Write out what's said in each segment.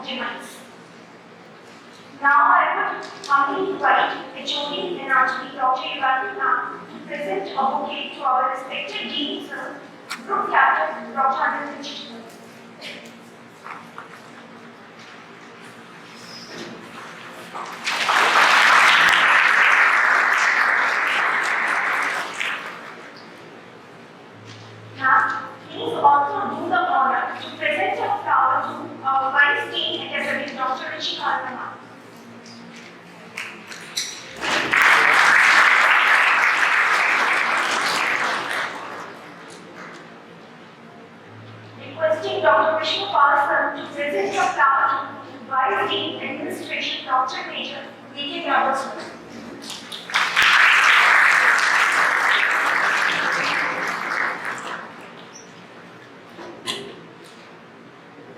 of demise. Now I would humbly invite HOD and RGB Dr. Yuvani ma'am to present a bouquet to our respected Dean Sir, Group Captain Dr. Anand Vijay. Now, please also do the honor to present a flower to our Vice Dean Academic Dr. Rishi Karma. Requesting Dr. Vishnu Pal to present a flower to Vice Dean Administration Dr. Major V.K. Yadav.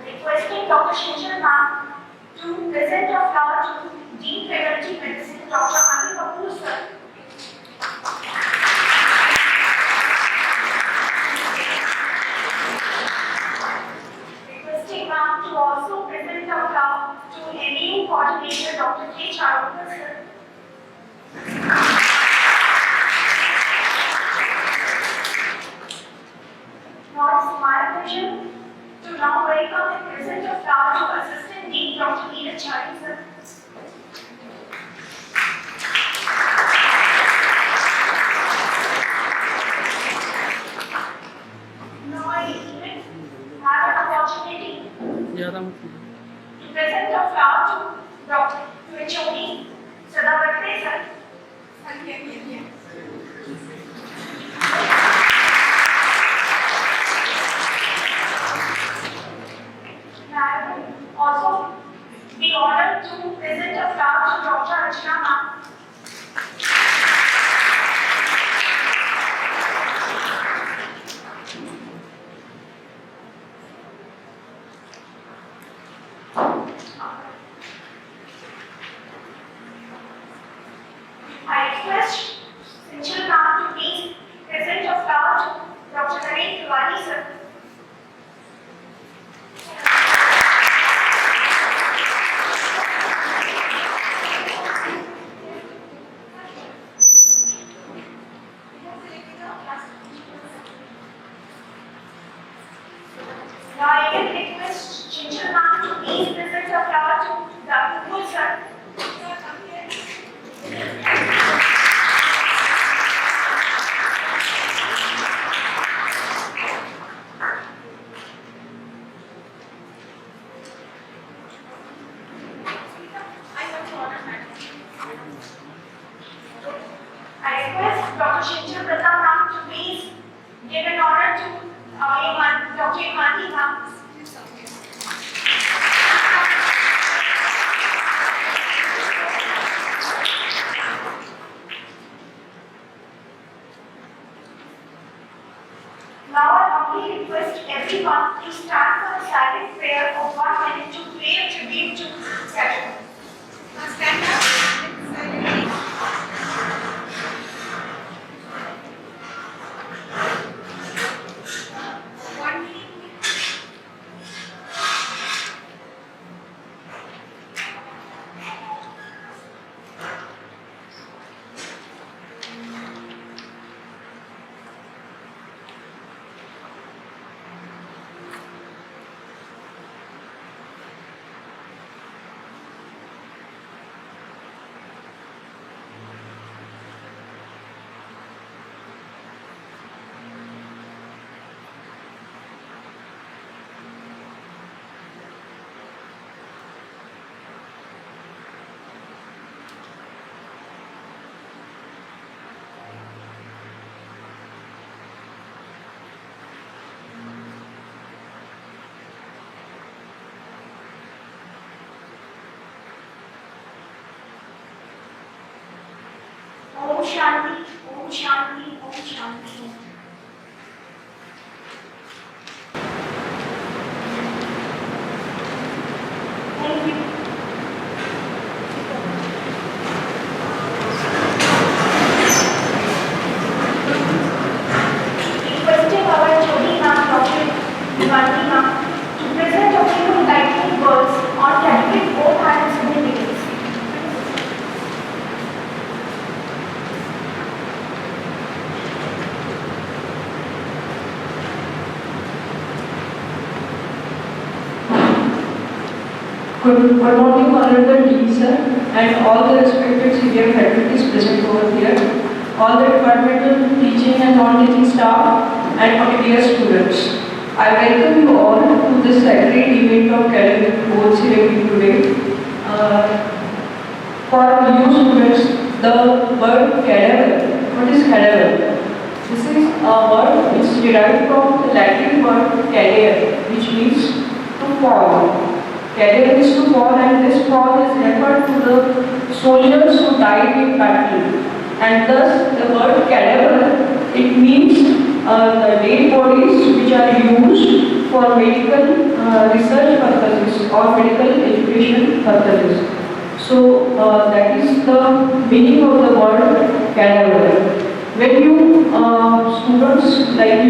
Requesting Dr. Shinjan ma'am to present a flower to Dean Faculty Medicine Dr. Anil Kapoor sir. Requesting ma'am to also present a flower to NAU Coordinator Dr. K. Charukar sir. Now it's my pleasure to now welcome and present a flower to Assistant Dean Dr. Neeraj Chari sir. Now I even have an opportunity to present a flower to HOD Sadavarte sir. I would also be honored to present a flower to Dr. Archana ma'am. I request Sinchal ma'am to please present a flower to Dr. Naren Tiwari sir. Now I will request Chinchal ma'am to please present a flower to Dr. Gul sir. I request Dr. Chinchal Pratap ma'am to please give an honor to Dr. Imani ma'am. Now I humbly request everyone to stand for a silent prayer of 1 minute to pay a tribute to Saturn. Now stand up silently. Om Shanti, Om Shanti, Om Shanti. Thank you. Requesting our Jodi ma'am, Dr. Divani ma'am, to present a few lightning words on Good morning, honorable dean sir, and all the respected senior faculties present over here, all the departmental teaching and non-teaching staff, and my dear students. I welcome you all to this sacred event of academic goals ceremony today. For you students, the word cadaver. What is cadaver? This is a word which is derived from the Latin word cadere, which means to fall. Cadere is to fall, and this fall is referred to the soldiers who died in battle. And thus the word cadaver, it means the dead bodies which are used for medical research purposes or medical education purposes. So that is the meaning of the word cadaver. When you students like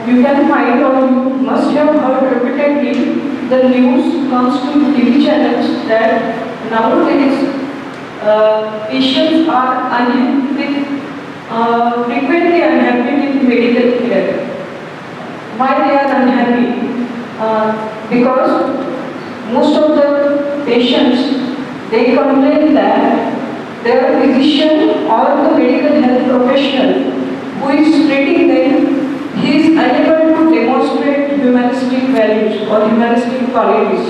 you can find or you must have heard repeatedly the news comes to TV channels that nowadays patients are frequently unhappy with medical care. Why they are unhappy? Because most of the patients, they complain that their physician or the medical health professional who is treating them, he is unable to demonstrate humanistic values or humanistic qualities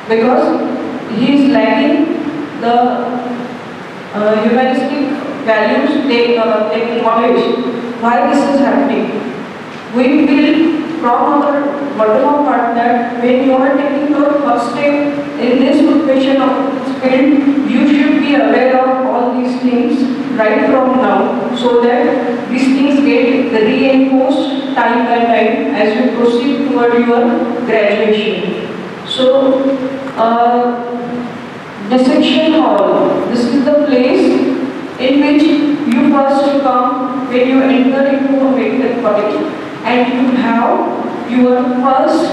because he is lacking the humanistic values they acknowledge. Why this is happening? We feel from our bottom of heart that when you are taking your first step in this profession of this field, you should be aware of all these things right from now, so that these things get reinforced time by time as you proceed toward your graduation. So, dissection hall. This is the place in which you first come when you enter into a medical college, and you have your first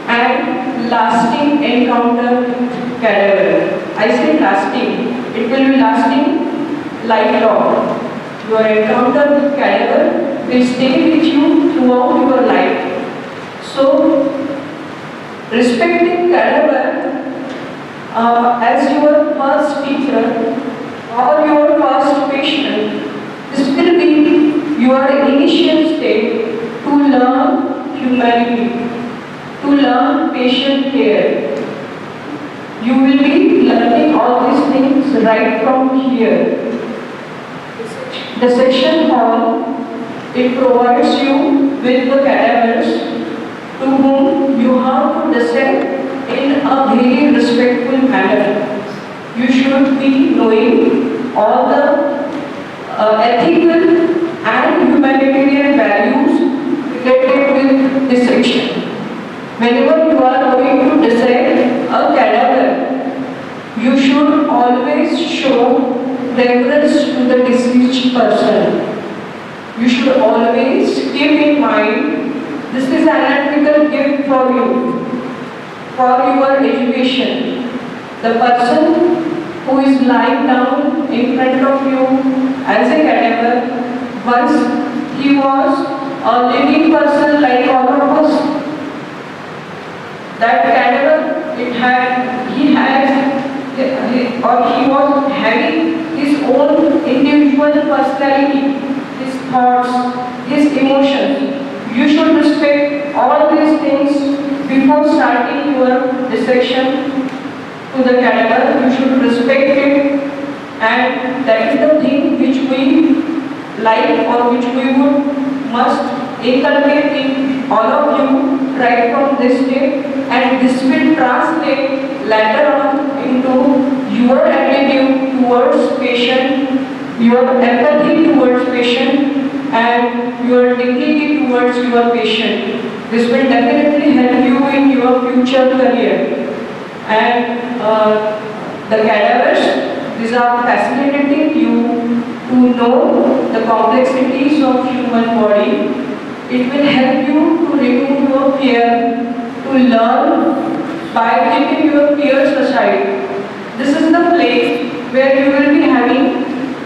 and lasting encounter with cadaver. I say lasting, it will be lasting lifelong. Your encounter with cadaver will stay with you throughout your life. So, respecting cadaver as your first teacher or your first patient, this will be your initial step to learn humanity, to learn patient care. You will be learning all these things right from here. The section hall, it provides you with the cadavers to whom you have to dissect in a very respectful manner. You should be knowing all the ethical and humanitarian values related with dissection. Whenever you are going to dissect a cadaver, you should always show reverence to the deceased person. You should always keep in mind this is an anatomical gift for you, for your education. The person who is lying down in front of you as a cadaver, once he was a living person like all of us. That cadaver, he was having his own individual personality, his thoughts, his emotions. You should respect all these things before starting your dissection to the cadaver. You should respect it, and that is the thing which we like or which we must inculcate in all of you right from this day, and this will translate later on into your attitude towards patient, your empathy towards patient, and your dignity towards your patient. This will definitely help you in your future career. And the cadavers, these are facilitating you to know the complexities of human body. It will help you to remove your fear, to learn by keeping your fears aside. This is the place where you will be having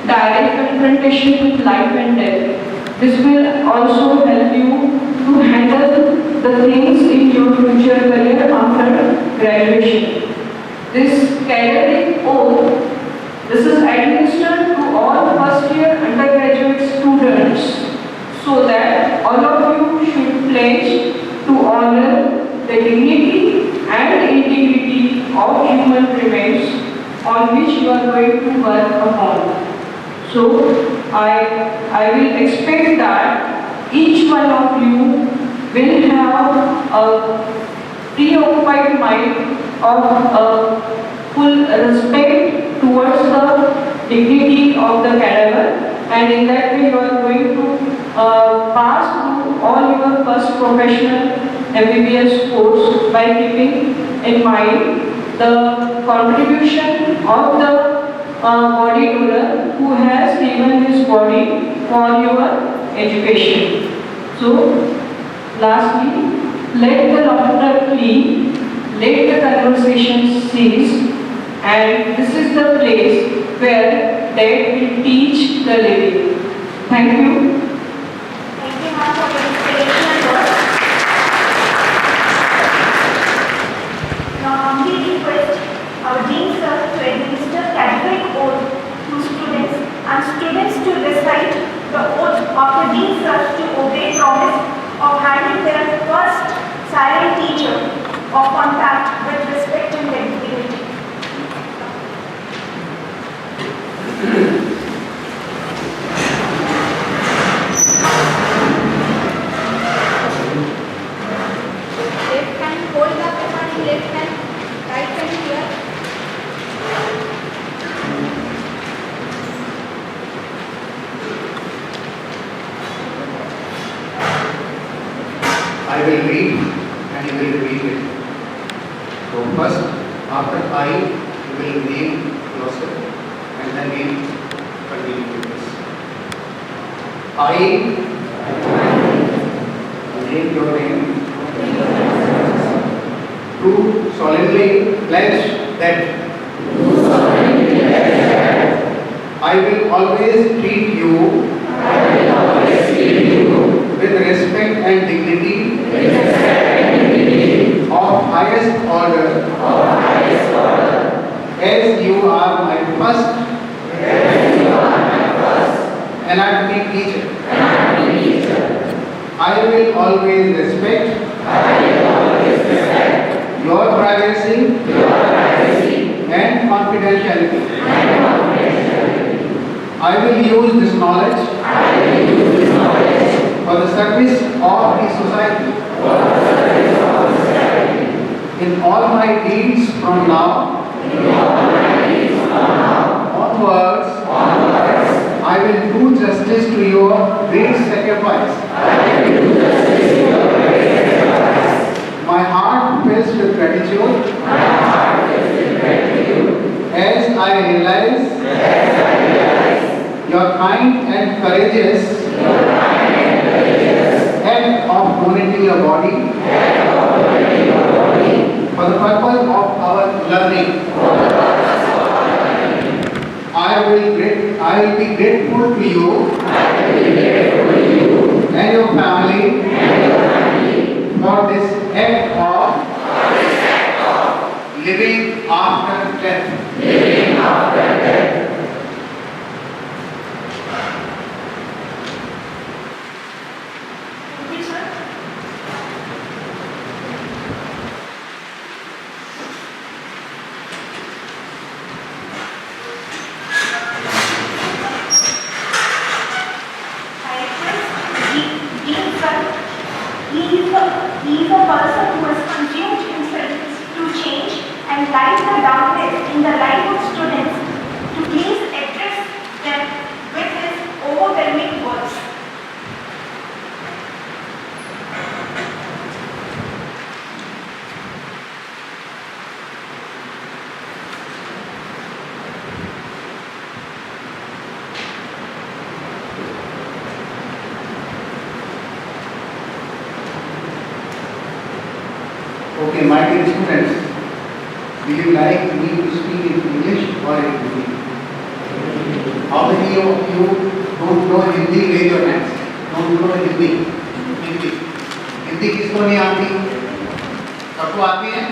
direct confrontation with life and death. This will also help you to handle the things in your future career after of human remains on which you are going to work upon. So I will expect that each one of you will have a preoccupied mind of full respect towards the dignity of the cadaver, and in that way you are going to pass through all your first professional MBBS course by keeping in mind the contribution of the body donor who has given his body for your education. So, lastly, let the laughter flee, let the conversation cease, and this is the place where dead will teach the living. Thank you. Thank you, ma'am, for your inspirational words. Now, humbly request our Dean Sir to administer categoric oath to students and students to recite the oath of the Dean Sir to obey promise of handling their first silent teacher of contact with respect and dignity. Left hand hold the paper in left hand, right hand here. I will read and you will repeat it. So first, after I, you will name yourself and then we continue with this. I name your name. Do solemnly pledge that I will always treat you with respect and dignity of highest order as you are my first anatomy teacher. I will always respect your privacy and confidentiality. I will use this knowledge for the service of the society. In all my deeds from now onwards, I will do justice to your great sacrifice. My heart fills with gratitude as I realize your kind and courageous act of donating your body for the purpose of our learning. I will be grateful to you and your family for this act of living after death. Thank you, sir. I request Dean Sir, he is a person who has consumed himself to change and light the darkness in the life of students, to please address them with his overwhelming words. Okay, my dear students, will you like me to speak in English or in Hindi? How many of you don't know Hindi? Raise your hands. Don't know Hindi? Hindi किसको नहीं आती? सबको आती है?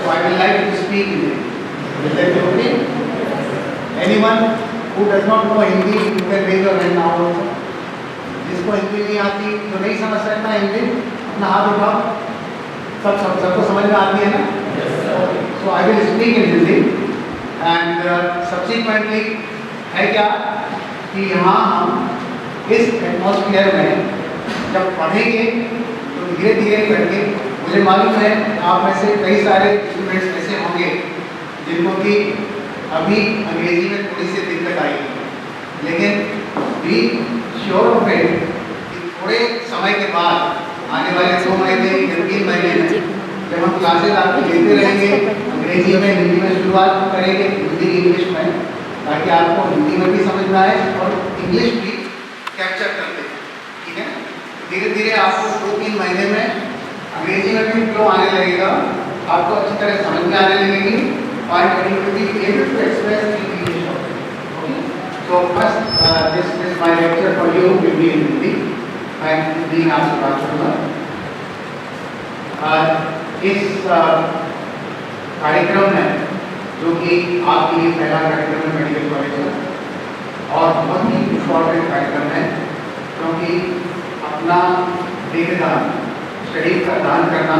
So I will like to speak in Hindi. Will that be okay? Anyone who does not know Hindi, you can raise your hand now also. जिसको हिंदी नहीं आती, जो नहीं समझ सकता हिंदी, अपना हाथ उठाओ. सबको समझ में आती है ना? So So I will speak in Hindi and subsequently है क्या कि यहाँ हम इस एटमॉस्फेयर में जब पढ़ेंगे तो धीरे धीरे करके मुझे मालूम है आप में से कई सारे स्टूडेंट्स ऐसे होंगे जिनको कि अभी अंग्रेजी में थोड़ी सी दिक्कत आई है, लेकिन बी श्योर ऑफ इट कि थोड़े समय के बाद आने वाले 2 महीने या 3 महीने में जब हम क्लासेज आपकी लेते रहेंगे अंग्रेजी में हिंदी में शुरुआत करेंगे हिंदी इंग्लिश में, ताकि आपको हिंदी में भी समझ में आए और इंग्लिश भी कैप्चर करते हैं, ठीक है। धीरे धीरे आपको 2-3 महीने में अंग्रेजी में भी फ्लो आने लगेगा, आपको अच्छी तरह समझ में आने लगेगी और you will be able to express in English also. Okay. So first, this my lecture for you will be in Hindi. I am being asked to Rajkumar. इस कार्यक्रम में जो कि आपके लिए पहला कार्यक्रम है मेडिकल कॉलेज का और बहुत ही इम्पोर्टेंट कार्यक्रम है, क्योंकि अपना देहदान शरीर का दान करना,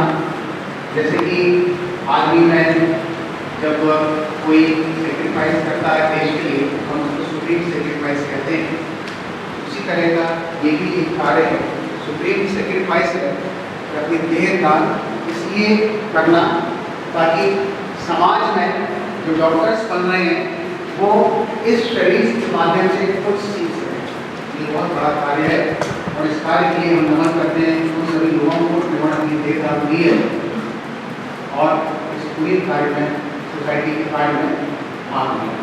जैसे कि आर्मी में जब कोई सेक्रीफाइस करता है देश के लिए हम उसको सुप्रीम सेक्रीफाइस कहते हैं, उसी तरह का ये भी एक कार्य है, सुप्रीम सेक्रीफाइस है अपनी देह दान इसलिए करना ताकि समाज में जो डॉक्टर्स बन रहे हैं वो इस शरीर के माध्यम से कुछ सीख सकें। ये बहुत बड़ा कार्य है और इस कार्य के लिए हम नमन करते हैं उन सभी लोगों को जिन्होंने अपनी देह दान दी है और इस पूरे कार्य में सोसाइटी के कार्य में भाग लिया।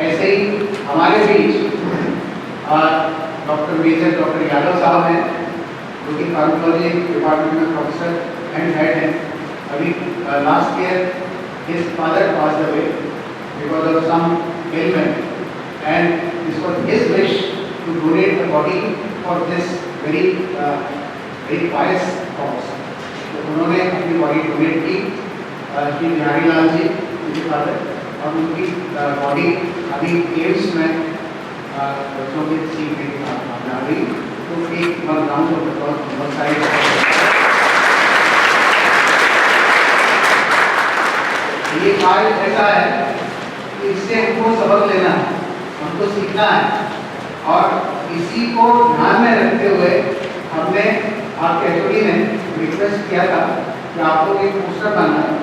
ऐसे ही हमारे बीच डॉक्टर मेजर डॉक्टर यादव साहब हैं जो कि फार्माकोलॉजी डिपार्टमेंट में प्रोफेसर एंड हेड हैं। अभी last year his father passed away because of some ailment and this was his wish to donate the body for this very pious cause. तो उन्होंने अपनी बॉडी डोनेट की श्री बिहारी लाल जी उनके father, और उनकी बॉडी अभी एम्स में बच्चों की सीख आ रही, तो एक राउंड ऑफ बहुत सारे ये कार्य ऐसा है कि इससे हमको सबक लेना है, हमको सीखना है और इसी को ध्यान में रखते हुए हमने आपके एचओडी ने रिक्वेस्ट किया था कि आपको एक पोस्टर बनाना है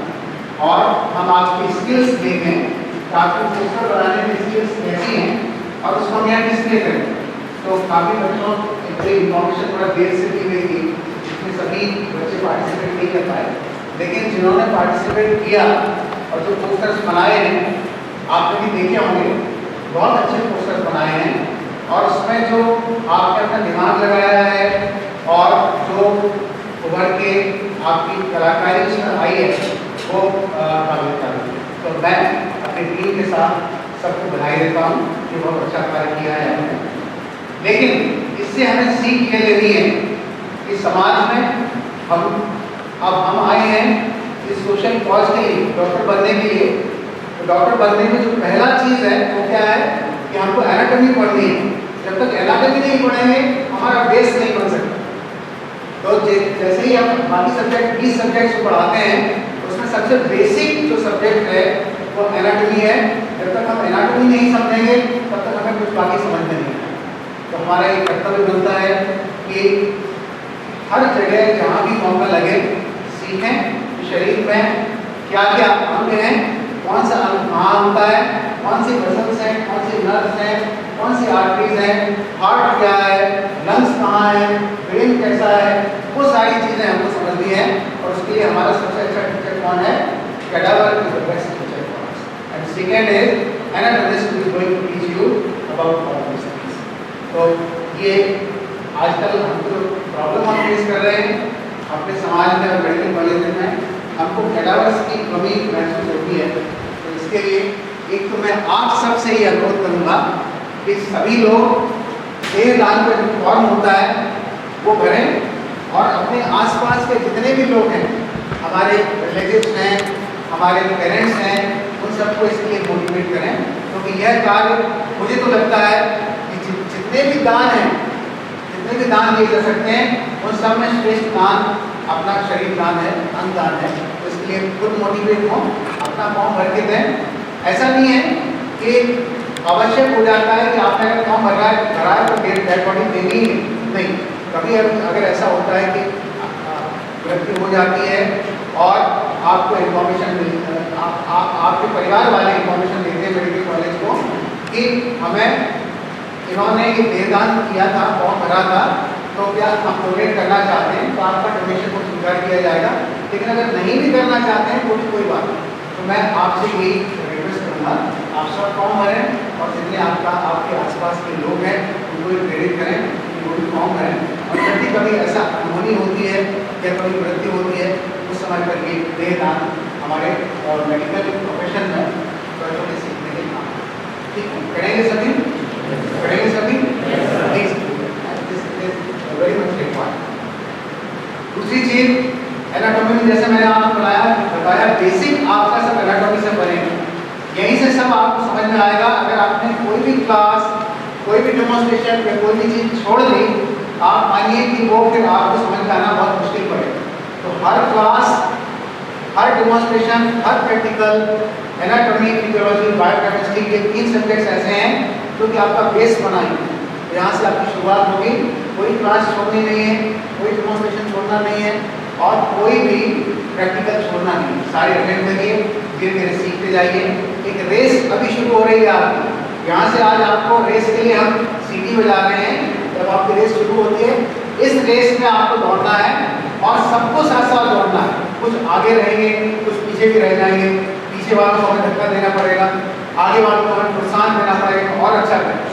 और हम आपकी स्किल्स देखें कि आपको पोस्टर बनाने में स्किल्स कैसी हैं और उसको हम यहाँ डिस्प्ले करें। तो काफ़ी बच्चों को इन्फॉर्मेशन थोड़ा देर से दी गई थी, इसमें सभी बच्चे पार्टिसिपेट नहीं कर पाए, लेकिन जिन्होंने पार्टिसिपेट किया और जो पोस्टर्स बनाए हैं आपने भी देखे होंगे, बहुत अच्छे पोस्टर्स बनाए हैं और उसमें जो आपने अपना दिमाग लगाया है और जो उभर के आपकी कलाकारी उसमें आई है वो काबिल तारीफ है। तो मैं अपनी टीम के साथ सबको बधाई देता हूँ कि बहुत अच्छा कार्य किया है हमने। लेकिन इससे हमें सीख ये लेनी है कि समाज में हम आए हैं इस सोशल कॉज के लिए, डॉक्टर बनने के लिए। तो डॉक्टर बनने में जो पहला चीज़ है वो क्या है कि हमको एनाटॉमी पढ़नी है। जब तक एनाटॉमी नहीं पढ़ेंगे हमारा बेस नहीं बन सकता। तो जैसे ही हम बाकी सब्जेक्ट 20 सब्जेक्ट्स पढ़ाते हैं उसमें सबसे बेसिक जो सब्जेक्ट है वो एनाटॉमी है। जब तक हम एनाटॉमी नहीं समझेंगे तब तक हमें कुछ बाकी समझ में नहीं आएगा। तो हमारा ये कर्तव्य बनता है कि हर जगह जहाँ भी मौका लगे सीखें शरीर में क्या क्या अंग हैं, कौन सा अंग कहाँ होता है, कौन सी मसल्स हैं, कौन सी नर्व्स हैं, कौन सी आर्टरीज हैं, हार्ट क्या है, लंग्स कहाँ है, ब्रेन कैसा है, वो सारी चीज़ें हमको समझनी है। और उसके लिए हमारा सबसे अच्छा टीचर कौन है? Cadaver is the best teacher for us. And second is anatomist who is going to teach you about all this things. तो ये आजकल हम जो प्रॉब्लम हम फेस कर रहे हैं अपने समाज में और मेडिकल कॉलेज में, हमको कैडावर्स की कमी महसूस होती है। तो इसके लिए एक तो मैं आप सब से ही अनुरोध करूँगा कि सभी लोग देह दान का जो फॉर्म होता है वो भरें और अपने आसपास के जितने भी लोग हैं, हमारे रिलेटिव्स हैं, हमारे पेरेंट्स हैं, उन सबको इसके लिए मोटिवेट करें। क्योंकि यह कार्य मुझे तो लगता है कि जितने भी दान हैं, जितने भी दान दिए जा सकते हैं उन सब में श्रेष्ठ दान अपना शरीर दान है, अंग दान है। तो इसके इसलिए खुद मोटिवेट हो, अपना फॉर्म भर के दें। ऐसा नहीं है कि आवश्यक हो जाता है कि आपने अगर फॉर्म भरा है तो डेड बॉडी देनी ही नहीं। कभी अगर ऐसा होता है कि मृत्यु हो जाती है और आपको इन्फॉर्मेशन आपके परिवार वाले इन्फॉर्मेशन देते हैं मेडिकल कॉलेज को कि हमें इन्होंने ये देहदान किया था, फॉर्म भरा था, तो क्या हम डोनेट करना चाहते हैं, तो आपका डोनेशन को स्वीकार किया जाएगा। लेकिन अगर नहीं भी करना चाहते हैं तो भी कोई बात नहीं। तो मैं आपसे यही रिक्वेस्ट करूँगा, आप सब फॉर्म भरें और जितने आपके आसपास के लोग हैं उनको भी प्रेरित करें कि वो भी फॉर्म भरें। और जब भी कभी ऐसा अनहोनी होती है या कभी मृत्यु होती है उस समय पर ये देहदान हमारे मेडिकल प्रोफेशन में बच्चों के सीखने के काम है। ठीक है, करेंगे सभी? करेंगे सभी? Please very much required. दूसरी चीज एनाटॉमी में जैसे मैंने आपको बताया बेसिक आपका सब एनाटॉमी से बनेगा, यहीं से सब आपको समझ में आएगा। अगर आपने कोई भी क्लास, कोई भी डेमोन्स्ट्रेशन या कोई भी चीज छोड़ दी, आप मानिए कि वो फिर आपको समझ में आना बहुत मुश्किल पड़ेगा। तो हर क्लास, हर डेमोन्स्ट्रेशन, हर प्रैक्टिकल, एनाटॉमी, फिजियोलॉजी, बायोकेमिस्ट्री, ये 3 सब्जेक्ट्स ऐसे हैं जो कि आपका बेस बनाएंगे। यहाँ से आपकी शुरुआत होगी। कोई क्लास छोड़नी नहीं है, कोई डेमोन्स्ट्रेशन छोड़ना नहीं है और कोई भी प्रैक्टिकल छोड़ना नहीं है। सारे अटेंड करिए, धीरे धीरे सीखते जाइए। एक रेस अभी शुरू हो रही है आपकी। यहाँ से आज आपको रेस के लिए हम सीटी बजा रहे हैं। जब आपकी रेस शुरू होती है, इस रेस में आपको दौड़ना है और सबको साथ साथ दौड़ना है। कुछ आगे रहेंगे, कुछ पीछे भी रह जाएंगे। पीछे वालों को हमें धक्का देना पड़ेगा, आगे वालों को हमें प्रोत्साहन देना पड़ेगा और अच्छा करें।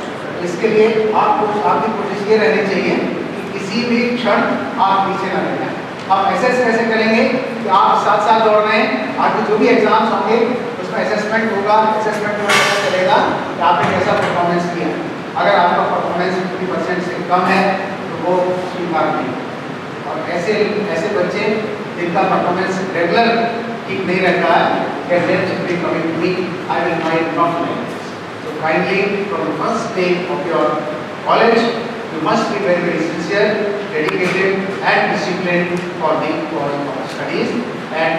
इसके लिए आपकी कोशिश ये रहनी चाहिए कि किसी भी क्षण आप पीछे न रह जाएं। हम कैसे करेंगे कि आप साथ साथ दौड़ रहे हैं, आपके जो भी एग्जाम्स होंगे उसमें असेसमेंट होगा। असेसमेंट में पता चलेगा कि आपने कैसा परफॉर्मेंस किया। अगर आपका परफॉर्मेंस 50% से कम है तो वो स्वीकार नहीं। और ऐसे बच्चे जिनका परफॉर्मेंस रेगुलर ठीक नहीं रहता है, so kindly from the first day of your college you must be very very sincere, dedicated and disciplined for the studies and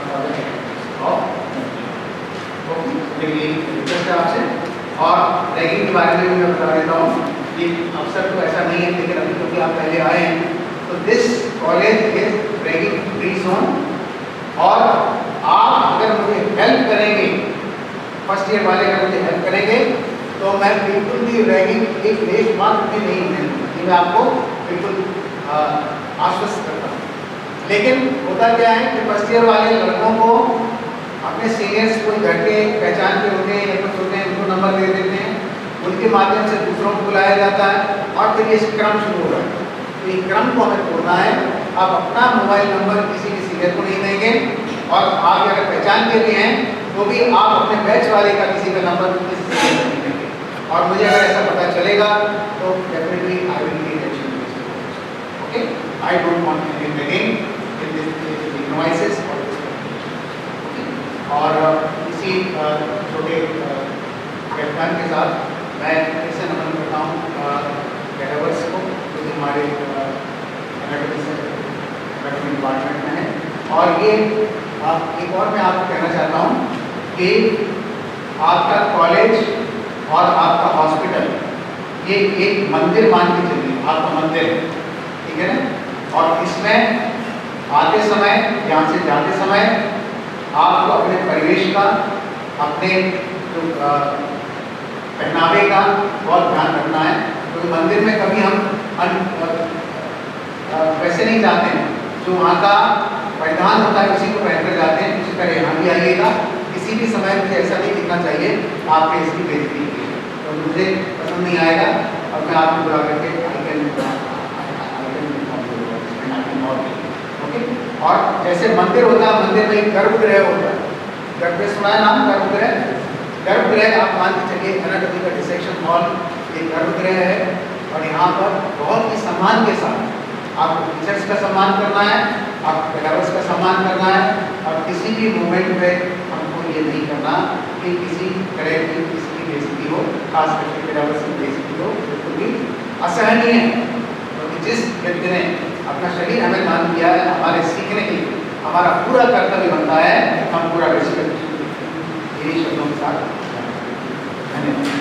for the activities. मेरी रिक्वेस्ट है आपसे। और रैगिंग के बारे में भी मैं बता देता हूँ कि अक्सर तो ऐसा नहीं है, लेकिन अभी क्योंकि आप पहले आए हैं तो this college is ragging free zone. और आप अगर मुझे हेल्प करेंगे, फर्स्ट ईयर वाले अगर मुझे हेल्प करेंगे तो मैं बिल्कुल भी रैगिंग एक लेश मात्र भी नहीं होने दूंगा। ये मैं आपको बिल्कुल आश्वस्त करता हूँ। लेकिन होता क्या है कि फर्स्ट ईयर वाले लड़कों को अपने सीनियर्स को घर के पहचान के होते हैं या कुछ होते हैं, उनको नंबर दे देते हैं, उनके माध्यम से दूसरों को बुलाया जाता है और फिर ये क्रम शुरू हो रहा है। तो ये क्रम को हमें तोड़ना है। आप अपना मोबाइल नंबर किसी भी सीनियर को नहीं देंगे और आप अगर पहचान के लिए हैं तो भी आप अपने बैच वाले का किसी का नंबर किसी से नहीं देंगे। और मुझे अगर ऐसा पता चलेगा तो definitely I will take action. Okay, I don't want to be again in this noises. और इसी छोटे व्याख्यान के साथ मैं फिर से नमन करता हूँ कैडवर्स को जो हमारे एनाटॉमी डिपार्टमेंट में है। और ये एक और मैं आपको कहना चाहता हूँ कि आपका कॉलेज और आपका हॉस्पिटल ये एक मंदिर मान के चलिए, आपका मंदिर है, ठीक है ना। और इसमें आते समय, यहाँ से जाते समय आपको अपने परिवेश का, अपने जो पहनावे का बहुत ध्यान रखना है। तो मंदिर में कभी हम वैसे नहीं जाते हैं, जो वहाँ का परिधान होता है उसी को पहनकर जाते हैं। उसी तरह यहाँ भी आइएगा, किसी भी समय मुझे ऐसा नहीं दिखना चाहिए आपने इसकी बेइज्जती की है, तो मुझे पसंद नहीं आएगा और मैं आपको बुला करके ओके। और जैसे मंदिर होता है, मंदिर में एक गर्भगृह होता है, गर्भगृह सुना है नाम गर्भगृह? गर्भगृह आप मान के चलिए एनाटॉमी का डिसेक्शन हॉल एक गर्भगृह है। और यहाँ पर बहुत ही सम्मान के साथ आपको टीचर्स का सम्मान करना है, आपको कैडवर्स का सम्मान करना है। और किसी भी मोमेंट पे हमको ये नहीं करना कि किसी तरह की किसी की बेइज्जती हो, खास करके कैडवर्स की बेइज्जती हो, बिल्कुल भी असहनीय है। क्योंकि जिस व्यक्ति ने अपना शरीर हमें दान किया है हमारे सीखने के लिए, हमारा पूरा कर्तव्य बनता है, हम पूरा रिस्पेक्ट यही शब्दों के साथ धन्यवाद।